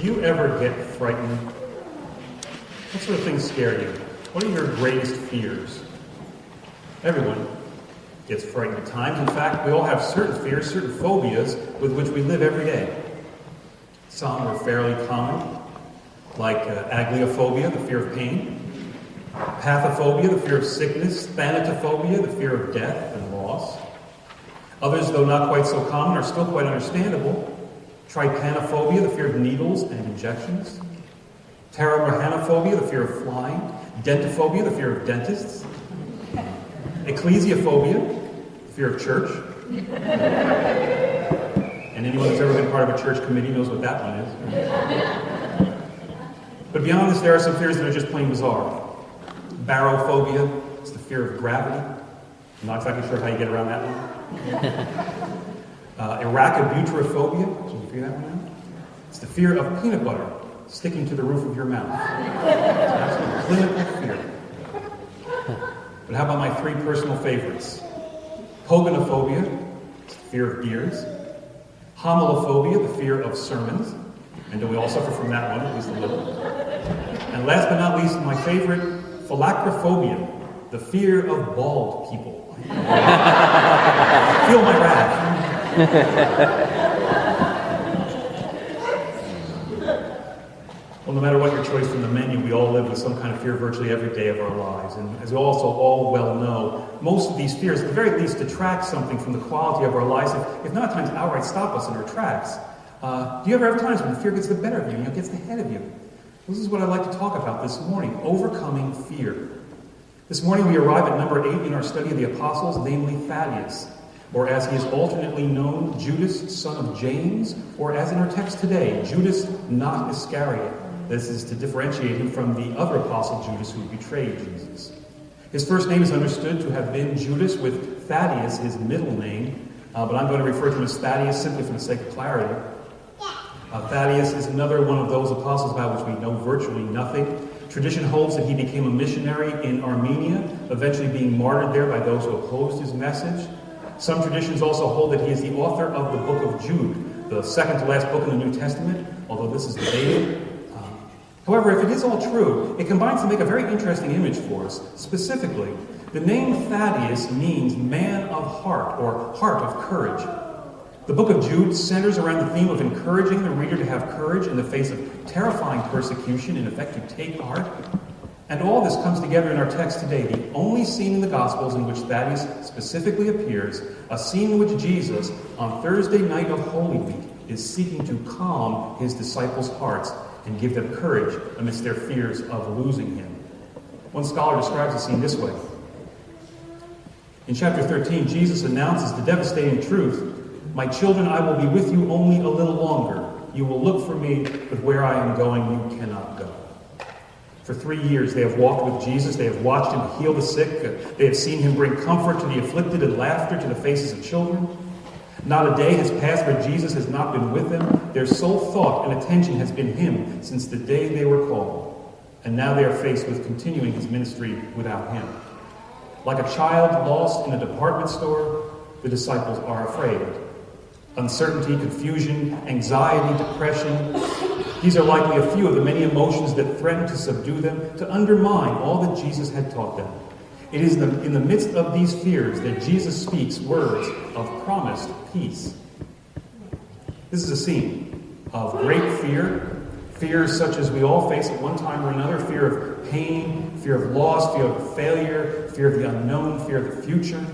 you ever get frightened? What sort of things scare you? What are your greatest fears? Everyone gets frightened at times. In fact, we all have certain fears, certain phobias with which we live every day. Some are fairly common, like agliophobia, the fear of pain, pathophobia, the fear of sickness, thanatophobia, the fear of death and loss. Others, though not quite so common, are still quite understandable. Trypanophobia, the fear of needles and injections. Pteromerhanophobia, the fear of flying. Dentophobia, the fear of dentists. Ecclesiophobia, the fear of church. And anyone who's ever been part of a church committee knows what that one is. But beyond this, there are some fears that are just plain bizarre. Barophobia is the fear of gravity. I'm not exactly sure how you get around that one. Arachibutyrophobia, can you figure that one out? It's the fear of peanut butter sticking to the roof of your mouth. It's an absolute clinical fear. But how about my three personal favorites? Poganophobia, it's the fear of deers. Homilophobia, the fear of sermons. And do we all suffer from that one, at least a little? And last but not least, my favorite, phylacterophobia, the fear of bald people. Feel my wrath. Well, no matter what your choice from the menu, we all live with some kind of fear virtually every day of our lives. And as we also all well know, most of these fears, at the very least, detract something from the quality of our lives, if not at times outright stop us in our tracks. Do you ever have times when fear gets the better of you and gets the head of you? This is what I'd like to talk about this morning, overcoming fear. This morning we arrive at number 8 in our study of the apostles, namely Thaddaeus, or as he is alternately known, Judas, son of James, or as in our text today, Judas, not Iscariot. This is to differentiate him from the other apostle Judas who betrayed Jesus. His first name is understood to have been Judas, with Thaddaeus, his middle name, but I'm going to refer to him as Thaddaeus simply for the sake of clarity. Thaddaeus is another one of those apostles about which we know virtually nothing. Tradition holds that he became a missionary in Armenia, eventually being martyred there by those who opposed his message. Some traditions also hold that he is the author of the book of Jude, the second to last book in the New Testament, although this is debated. However, if it is all true, it combines to make a very interesting image for us. Specifically, the name Thaddaeus means man of heart, or heart of courage. The book of Jude centers around the theme of encouraging the reader to have courage in the face of terrifying persecution, in effect to take heart. And all this comes together in our text today, the only scene in the Gospels in which Thaddaeus specifically appears, a scene in which Jesus, on Thursday night of Holy Week, is seeking to calm his disciples' hearts and give them courage amidst their fears of losing him. One scholar describes the scene this way. In chapter 13, Jesus announces the devastating truth, "My children, I will be with you only a little longer. You will look for me, but where I am going, you cannot go." For 3 years, they have walked with Jesus. They have watched him heal the sick. They have seen him bring comfort to the afflicted and laughter to the faces of children. Not a day has passed where Jesus has not been with them. Their sole thought and attention has been him since the day they were called. And now they are faced with continuing his ministry without him. Like a child lost in a department store, the disciples are afraid. Uncertainty, confusion, anxiety, depression. These are likely a few of the many emotions that threaten to subdue them, to undermine all that Jesus had taught them. It is in the midst of these fears that Jesus speaks words of promised peace. This is a scene of great fear, fears such as we all face at one time or another, fear of pain, fear of loss, fear of failure, fear of the unknown, fear of the future.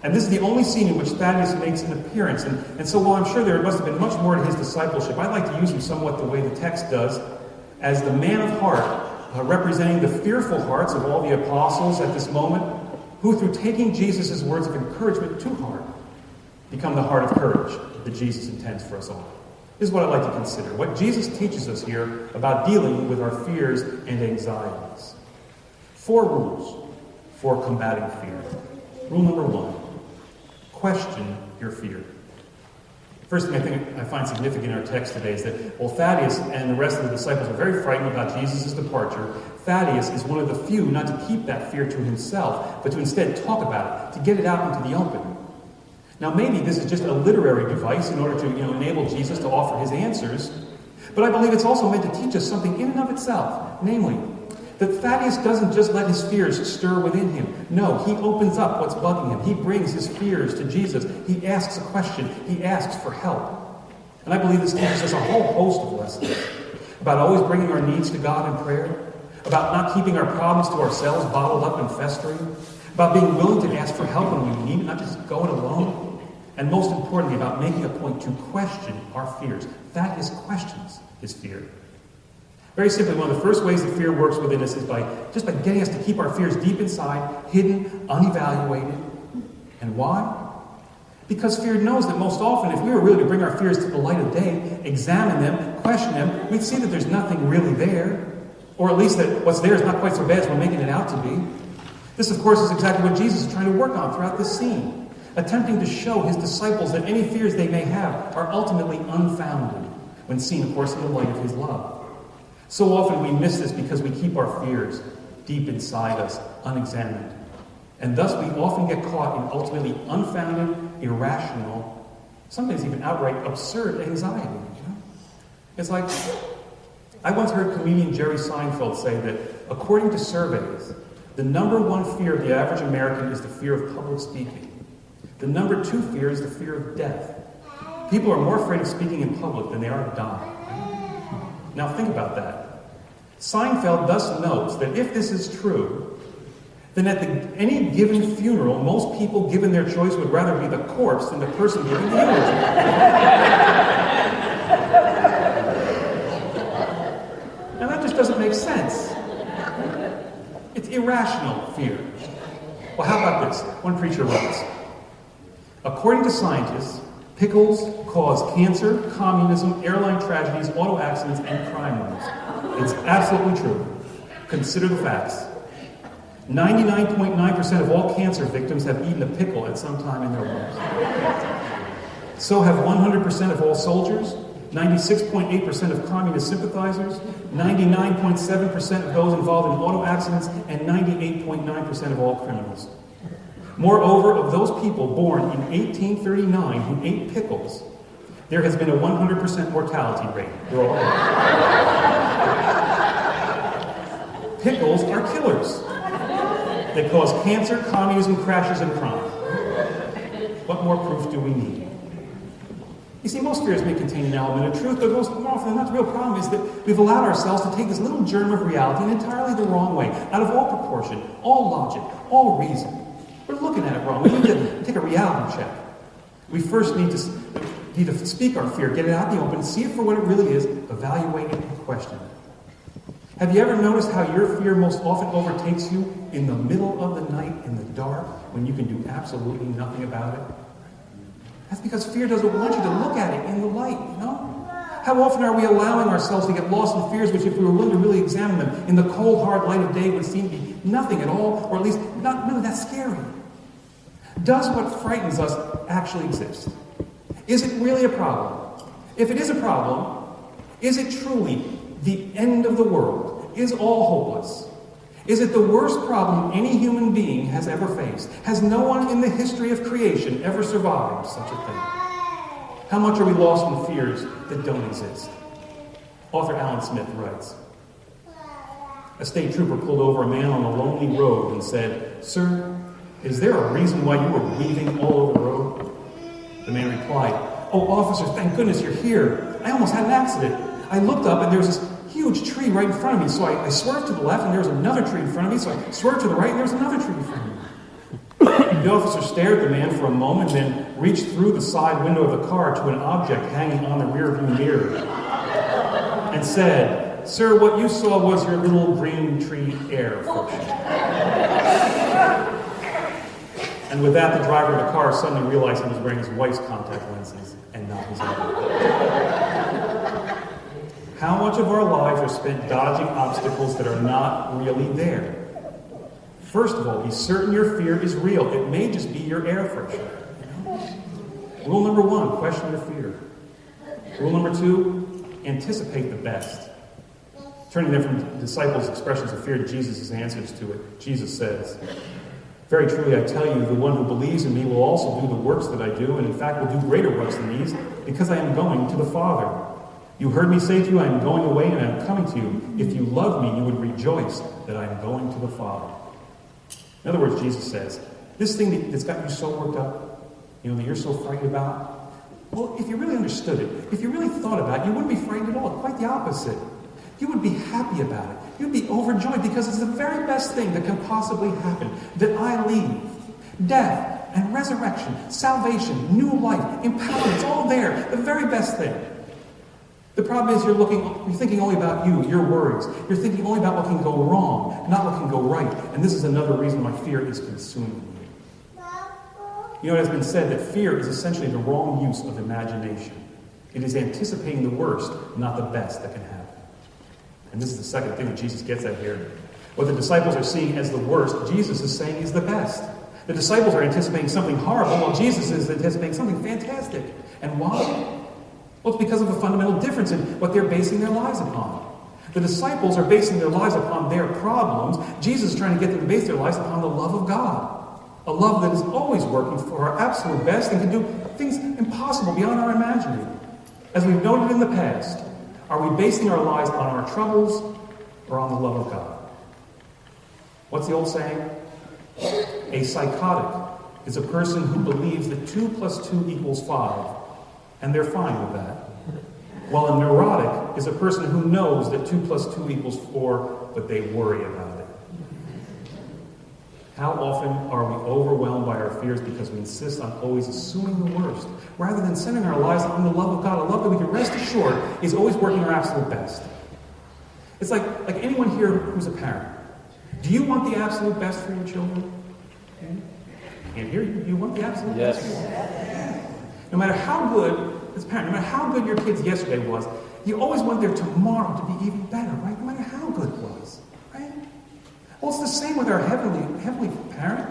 And this is the only scene in which Thaddaeus makes an appearance. And so while I'm sure there must have been much more to his discipleship, I'd like to use him somewhat the way the text does, as the man of heart, representing the fearful hearts of all the apostles at this moment, who through taking Jesus' words of encouragement to heart, become the heart of courage that Jesus intends for us all. This is what I'd like to consider, what Jesus teaches us here about dealing with our fears and anxieties. 4 rules for combating fear. Rule number 1, question your fear. First thing I find significant in our text today is that while Thaddaeus and the rest of the disciples are very frightened about Jesus' departure, Thaddaeus is one of the few not to keep that fear to himself, but to instead talk about it, to get it out into the open. Now maybe this is just a literary device in order to enable Jesus to offer his answers, But I believe it's also meant to teach us something in and of itself, namely, that Thaddaeus doesn't just let his fears stir within him. No, he opens up what's bugging him. He brings his fears to Jesus. He asks a question. He asks for help. And I believe this teaches us a whole host of lessons about always bringing our needs to God in prayer, about not keeping our problems to ourselves, bottled up and festering, about being willing to ask for help when we need it, not just go it alone, and most importantly, about making a point to question our fears. Thaddaeus questions his fear. Very simply, one of the first ways that fear works within us is by getting us to keep our fears deep inside, hidden, unevaluated. And why? Because fear knows that most often, if we were really to bring our fears to the light of day, examine them, question them, we'd see that there's nothing really there. Or at least that what's there is not quite so bad as we're making it out to be. This, of course, is exactly what Jesus is trying to work on throughout this scene, attempting to show his disciples that any fears they may have are ultimately unfounded when seen, of course, in the light of his love. So often we miss this because we keep our fears deep inside us, unexamined. And thus we often get caught in ultimately unfounded, irrational, sometimes even outright absurd anxiety. It's like, I once heard comedian Jerry Seinfeld say that according to surveys, the number one fear of the average American is the fear of public speaking. The number two fear is the fear of death. People are more afraid of speaking in public than they are of dying. Now think about that. Seinfeld thus notes that if this is true, then at any given funeral, most people given their choice would rather be the corpse than the person giving the eulogy. Now that just doesn't make sense. It's irrational fear. Well, how about this? One preacher writes, according to scientists, pickles cause cancer, communism, airline tragedies, auto accidents, and crime waves. It's absolutely true. Consider the facts. 99.9% of all cancer victims have eaten a pickle at some time in their lives. So have 100% of all soldiers, 96.8% of communist sympathizers, 99.7% of those involved in auto accidents, and 98.9% of all criminals. Moreover, of those people born in 1839 who ate pickles, there has been a 100% mortality rate. They're all dead. Pickles are killers. They cause cancer, communism, crashes, and crime. What more proof do we need? You see, most fears may contain an element of truth, but most often than not, the real problem is that we've allowed ourselves to take this little germ of reality in entirely the wrong way, out of all proportion, all logic, all reason. We're looking at it wrong. We need to take a reality check. We first need to speak our fear, get it out in the open, see it for what it really is, evaluate it, and question it. Have you ever noticed how your fear most often overtakes you in the middle of the night, in the dark, when you can do absolutely nothing about it? That's because fear doesn't want you to look at it in the light, How often are we allowing ourselves to get lost in fears which, if we were willing to really examine them, in the cold, hard light of day would seem to be nothing at all, or at least not really that scary? Does what frightens us actually exist? Is it really a problem? If it is a problem, is it truly the end of the world? Is all hopeless? Is it the worst problem any human being has ever faced? Has no one in the history of creation ever survived such a thing? How much are we lost in fears that don't exist? Author Alan Smith writes, a state trooper pulled over a man on a lonely road and said, "Sir, is there a reason why you were weaving all over the road?" The man replied, "Oh, officer, thank goodness you're here. I almost had an accident. I looked up and there was this huge tree right in front of me, so I swerved to the left and there was another tree in front of me, so I swerved to the right and there was another tree in front of me." The officer stared at the man for a moment, then reached through the side window of the car to an object hanging on the rearview mirror and said, "Sir, what you saw was your little green tree air function." And with that, the driver of the car suddenly realized he was wearing his wife's contact lenses and not his own. How much of our lives are spent dodging obstacles that are not really there? First of all, be certain your fear is real. It may just be your air freshener. Rule number 1, question your fear. Rule number 2, anticipate the best. Turning there from the disciples' expressions of fear to Jesus' answers to it, Jesus says, "Very truly I tell you, the one who believes in me will also do the works that I do, and in fact will do greater works than these, because I am going to the Father. You heard me say to you, I am going away and I am coming to you. If you love me, you would rejoice that I am going to the Father. In other words, Jesus says, this thing that's got you so worked up, that you're so frightened about, well, if you really understood it, if you really thought about it, you wouldn't be frightened at all. Quite the opposite. You would be happy about it. You'd be overjoyed because it's the very best thing that can possibly happen, that I leave. Death and resurrection, salvation, new life, empowerment, it's all there. The very best thing. The problem is you're thinking only about you, your worries. You're thinking only about what can go wrong, not what can go right. And this is another reason why fear is consuming you. It has been said that fear is essentially the wrong use of imagination. It is anticipating the worst, not the best that can happen. And this is the second thing that Jesus gets at here. What the disciples are seeing as the worst, Jesus is saying is the best. The disciples are anticipating something horrible, while Jesus is anticipating something fantastic. And why? Well, it's because of a fundamental difference in what they're basing their lives upon. The disciples are basing their lives upon their problems. Jesus is trying to get them to base their lives upon the love of God. A love that is always working for our absolute best and can do things impossible beyond our imagining. As we've noted in the past, are we basing our lives on our troubles or on the love of God? What's the old saying? A psychotic is a person who believes that 2 + 2 = 5, and they're fine with that. While a neurotic is a person who knows that 2 + 2 = 4, but they worry about it. How often are we overwhelmed by our fears because we insist on always assuming the worst, rather than centering our lives on the love of God, a love that we can rest assured is always working our absolute best. It's like anyone here who's a parent. Do you want the absolute best for your children? I can't hear you. You want the absolute best for your children? No matter how good, as a parent, no matter how good your kids yesterday was, you always want their tomorrow to be even better, right? No matter how good it was, right? Well, it's the same with our heavenly parent,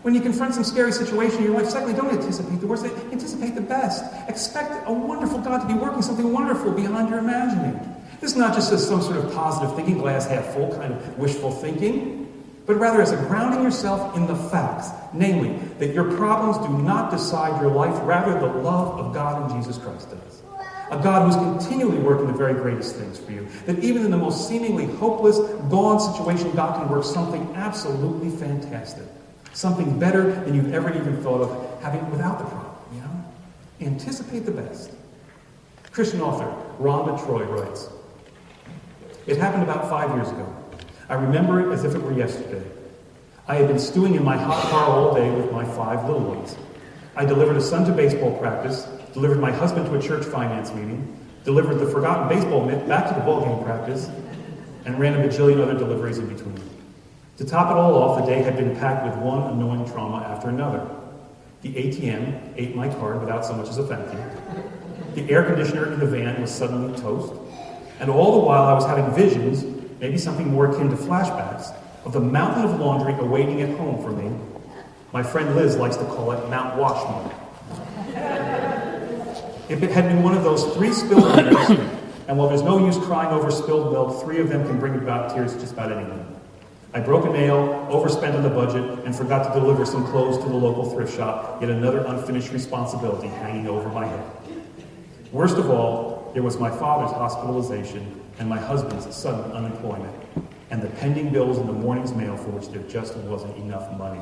When you confront some scary situation in your life, secondly, don't anticipate the worst, anticipate the best. Expect a wonderful God to be working something wonderful beyond your imagining. This is not just as some sort of positive thinking, glass half full kind of wishful thinking, but rather as a grounding yourself in the facts, namely, that your problems do not decide your life, rather the love of God in Jesus Christ does. A God who's continually working the very greatest things for you. That even in the most seemingly hopeless, gone situation, God can work something absolutely fantastic. Something better than you've ever even thought of having without the problem, Anticipate the best. Christian author Rhonda Troy writes, "It happened about 5 years ago. I remember it as if it were yesterday. I had been stewing in my hot car all day with my 5 little ones. I delivered a son to baseball practice, delivered my husband to a church finance meeting, delivered the forgotten baseball mitt back to the ballgame practice, and ran a bajillion other deliveries in between. To top it all off, the day had been packed with one annoying trauma after another. The ATM ate my card without so much as a thank you. The air conditioner in the van was suddenly toast. And all the while I was having visions, maybe something more akin to flashbacks, of the mountain of laundry awaiting at home for me. My friend Liz likes to call it Mount Washmore. If it had been one of those 3 spilled dinners, and while there's no use crying over spilled milk, 3 of them can bring about tears just about anything. I broke a nail, overspent on the budget, and forgot to deliver some clothes to the local thrift shop, yet another unfinished responsibility hanging over my head. Worst of all, there was my father's hospitalization and my husband's sudden unemployment, and the pending bills in the morning's mail for which there just wasn't enough money.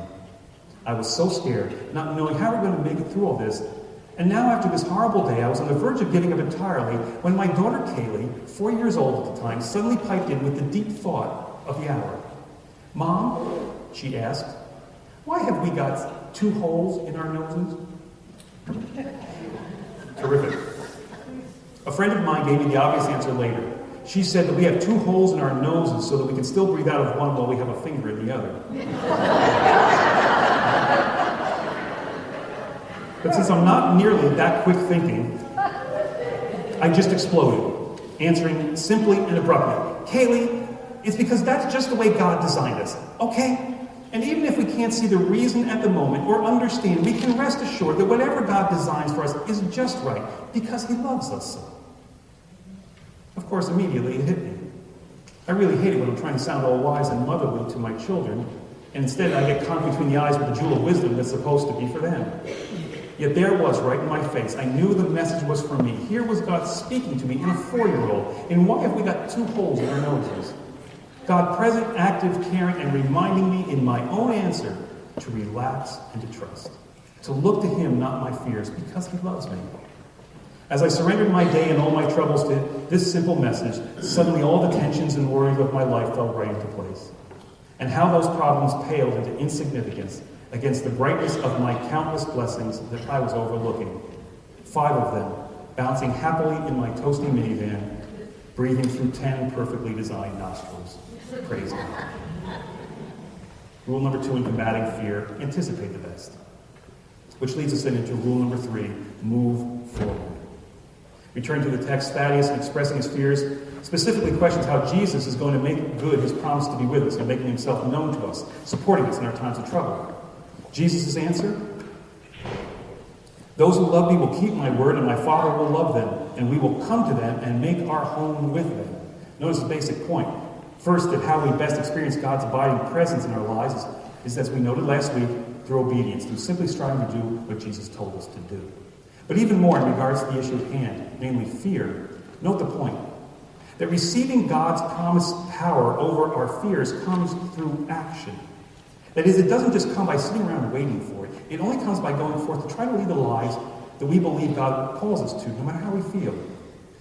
I was so scared, not knowing how we're going to make it through all this. And now after this horrible day, I was on the verge of giving up entirely when my daughter Kaylee, 4 years old at the time, suddenly piped in with the deep thought of the hour. Mom, she asked, why have we got 2 holes in our noses? Terrific. A friend of mine gave me the obvious answer later. She said that we have 2 holes in our noses so that we can still breathe out of one while we have a finger in the other. But since I'm not nearly that quick thinking, I just exploded, answering simply and abruptly, Kaylee, it's because that's just the way God designed us, okay? And even if we can't see the reason at the moment or understand, we can rest assured that whatever God designs for us is just right because He loves us so. Of course, immediately it hit me. I really hate it when I'm trying to sound all wise and motherly to my children, and instead I get caught between the eyes with the jewel of wisdom that's supposed to be for them. Yet there it was, right in my face. I knew the message was for me. Here was God speaking to me in a 4-year-old. And why have we got 2 holes in our noses? God present, active, caring, and reminding me in my own answer to relax and to trust. To look to him, not my fears, because he loves me. As I surrendered my day and all my troubles to this simple message, suddenly all the tensions and worries of my life fell right into place. And how those problems paled into insignificance against the brightness of my countless blessings that I was overlooking. 5 of them, bouncing happily in my toasty minivan, breathing through 10 perfectly designed nostrils. Praise God. Rule number 2 in combating fear, anticipate the best. Which leads us then into rule number 3, move forward. We turn to the text. Thaddaeus, in expressing his fears, specifically questions how Jesus is going to make good his promise to be with us and making himself known to us, supporting us in our times of trouble. Jesus' answer? Those who love me will keep my word, and my Father will love them, and we will come to them and make our home with them. Notice the basic point. First, that how we best experience God's abiding presence in our lives is, as we noted last week, through obedience, through simply striving to do what Jesus told us to do. But even more in regards to the issue at hand, namely fear, note the point. That receiving God's promised power over our fears comes through action. That is, it doesn't just come by sitting around waiting for it. It only comes by going forth to try to lead the lives that we believe God calls us to, no matter how we feel.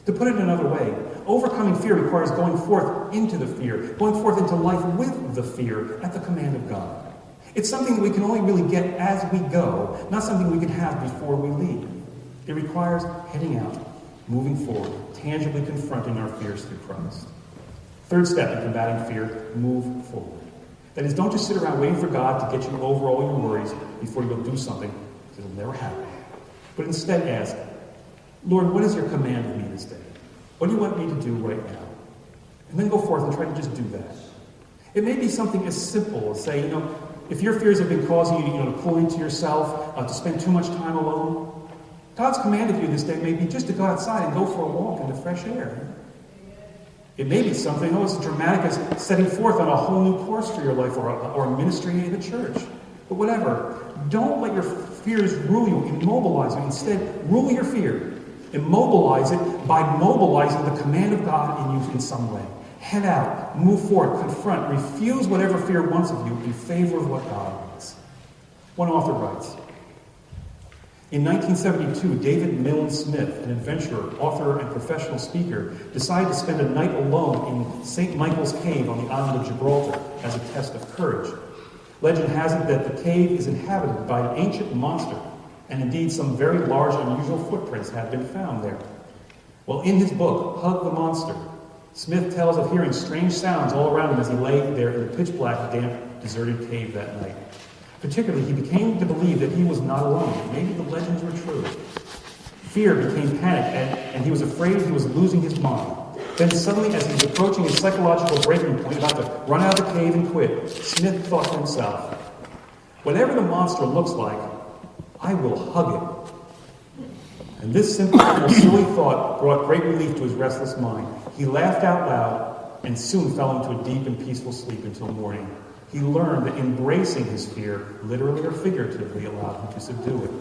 To put it another way, overcoming fear requires going forth into the fear, going forth into life with the fear at the command of God. It's something that we can only really get as we go, not something we can have before we leave. It requires heading out, moving forward, tangibly confronting our fears through Christ. Third step in combating fear, move forward. That is, don't just sit around waiting for God to get you over all your worries before you go do something, because it'll never happen. But instead ask, Lord, what is your command of me this day? What do you want me to do right now? And then go forth and try to just do that. It may be something as simple as say, if your fears have been causing you to pull into yourself, to spend too much time alone, God's command of you this day may be just to go outside and go for a walk in the fresh air. It may be something as dramatic as setting forth on a whole new course for your life or a ministry in the church. But whatever, don't let your fears rule you, immobilize you. Instead, rule your fear. Immobilize it by mobilizing the command of God in you in some way. Head out, move forward, confront, refuse whatever fear wants of you in favor of what God wants. One author writes, in 1972, David Milne Smith, an adventurer, author, and professional speaker, decided to spend a night alone in St. Michael's Cave on the island of Gibraltar as a test of courage. Legend has it that the cave is inhabited by an ancient monster, and indeed some very large, unusual footprints have been found there. Well, in his book, Hug the Monster, Smith tells of hearing strange sounds all around him as he lay there in the pitch-black, damp, deserted cave that night. Particularly, he became to believe that he was not alone. Maybe the legends were true. Fear became panic, and he was afraid he was losing his mind. Then suddenly, as he was approaching his psychological breaking point, about to run out of the cave and quit, Smith thought to himself, whatever the monster looks like, I will hug it. And this simple, silly thought brought great relief to his restless mind. He laughed out loud and soon fell into a deep and peaceful sleep until morning. He learned that embracing his fear, literally or figuratively, allowed him to subdue it.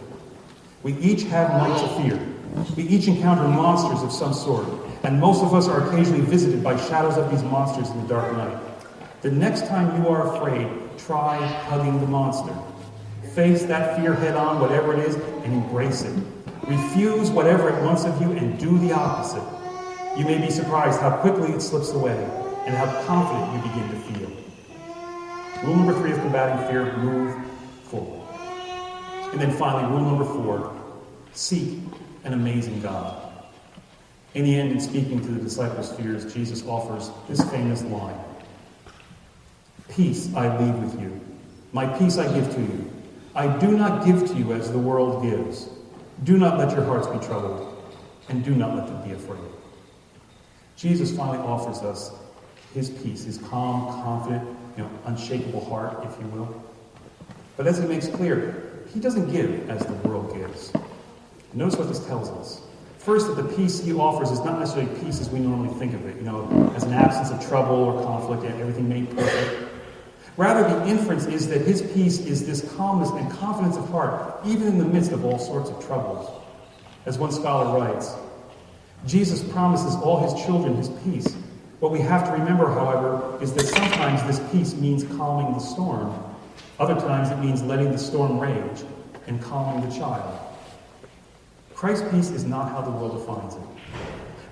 We each have nights of fear. We each encounter monsters of some sort, and most of us are occasionally visited by shadows of these monsters in the dark night. The next time you are afraid, try hugging the monster. Face that fear head on, whatever it is, and embrace it. Refuse whatever it wants of you and do the opposite. You may be surprised how quickly it slips away and how confident you begin to feel. Rule number 3 of combating fear, move forward. And then finally, rule number 4, seek an amazing God. In the end, in speaking to the disciples' fears, Jesus offers this famous line. Peace I leave with you. My peace I give to you. I do not give to you as the world gives. Do not let your hearts be troubled, and do not let them be afraid. Jesus finally offers us his peace, his calm, confident, unshakable heart, if you will. But as he makes clear, he doesn't give as the world gives. Notice what this tells us. First, that the peace he offers is not necessarily peace as we normally think of it, as an absence of trouble or conflict and everything made perfect. Rather, the inference is that his peace is this calmness and confidence of heart, even in the midst of all sorts of troubles. As one scholar writes, Jesus promises all his children his peace. What we have to remember, however, is that sometimes this peace means calming the storm. Other times it means letting the storm rage and calming the child. Christ's peace is not how the world defines it.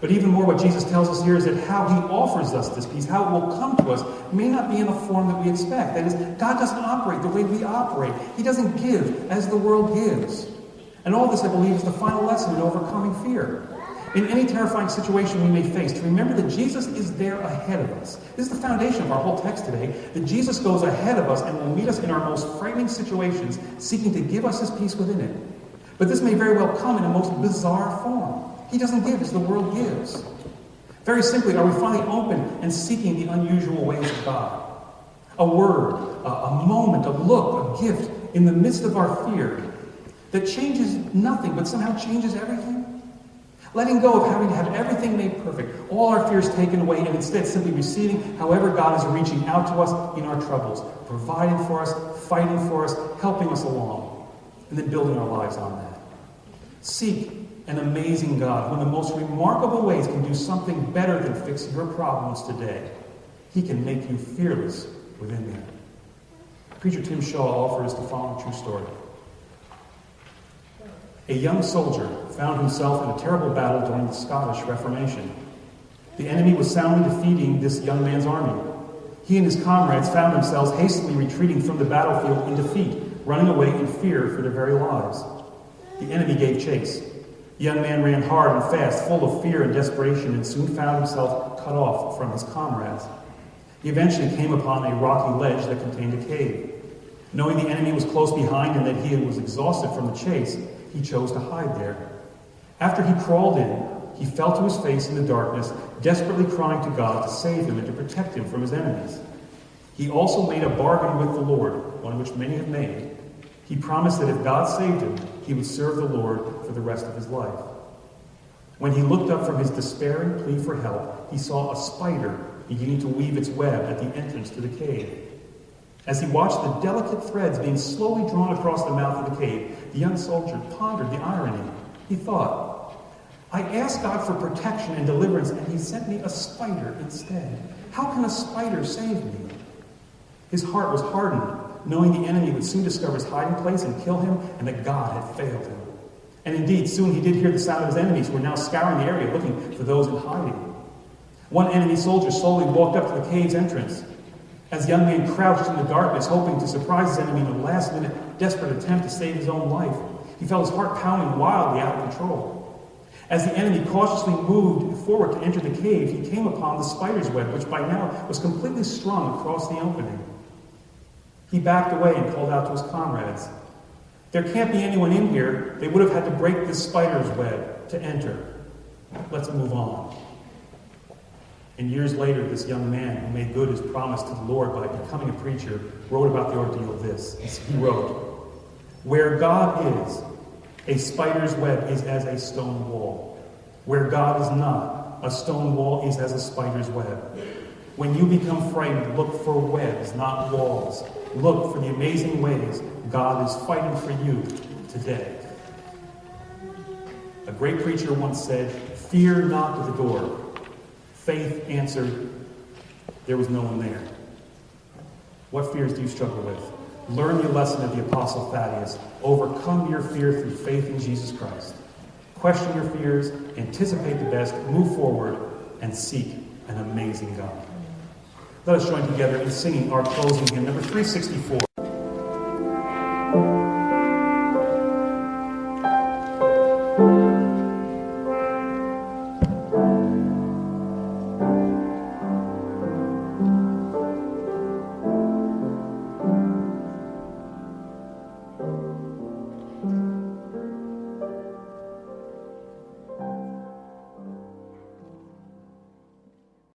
But even more, what Jesus tells us here is that how he offers us this peace, how it will come to us, may not be in the form that we expect. That is, God doesn't operate the way we operate. He doesn't give as the world gives. And all this, I believe, is the final lesson in overcoming fear. In any terrifying situation we may face, to remember that Jesus is there ahead of us. This is the foundation of our whole text today, that Jesus goes ahead of us and will meet us in our most frightening situations, seeking to give us his peace within it. But this may very well come in a most bizarre form. He doesn't give as the world gives. Very simply, are we finally open and seeking the unusual ways of God? A word, a moment, a look, a gift in the midst of our fear that changes nothing but somehow changes everything? Letting go of having to have everything made perfect, all our fears taken away, and instead simply receiving however God is reaching out to us in our troubles, providing for us, fighting for us, helping us along, and then building our lives on that. Seek an amazing God who in the most remarkable ways can do something better than fix your problems today. He can make you fearless within them. Preacher Tim Shaw offers the following true story. A young soldier found himself in a terrible battle during the Scottish Reformation. The enemy was soundly defeating this young man's army. He and his comrades found themselves hastily retreating from the battlefield in defeat, running away in fear for their very lives. The enemy gave chase. The young man ran hard and fast, full of fear and desperation, and soon found himself cut off from his comrades. He eventually came upon a rocky ledge that contained a cave. Knowing the enemy was close behind and that he was exhausted from the chase, he chose to hide there. After he crawled in, he fell to his face in the darkness, desperately crying to God to save him and to protect him from his enemies. He also made a bargain with the Lord, one which many have made. He promised that if God saved him, he would serve the Lord for the rest of his life. When he looked up from his despairing plea for help, he saw a spider beginning to weave its web at the entrance to the cave. As he watched the delicate threads being slowly drawn across the mouth of the cave, the young soldier pondered the irony. He thought, I asked God for protection and deliverance, and he sent me a spider instead. How can a spider save me? His heart was hardened, knowing the enemy would soon discover his hiding place and kill him, and that God had failed him. And indeed, soon he did hear the sound of his enemies, who were now scouring the area, looking for those in hiding. One enemy soldier slowly walked up to the cave's entrance. As the young man crouched in the darkness, hoping to surprise his enemy in a last-minute, desperate attempt to save his own life, he felt his heart pounding wildly out of control. As the enemy cautiously moved forward to enter the cave, he came upon the spider's web, which by now was completely strung across the opening. He backed away and called out to his comrades. There can't be anyone in here. They would have had to break this spider's web to enter. Let's move on. And years later, this young man who made good his promise to the Lord by becoming a preacher wrote about the ordeal of this. He wrote, Where God is, a spider's web is as a stone wall. Where God is not, a stone wall is as a spider's web. When you become frightened, look for webs, not walls. Look for the amazing ways God is fighting for you today. A great preacher once said, Fear knocked at the door. Faith answered, there was no one there. What fears do you struggle with? Learn the lesson of the Apostle Thaddaeus. Overcome your fear through faith in Jesus Christ. Question your fears, anticipate the best, move forward, and seek an amazing God. Let us join together in singing our closing hymn, number 364.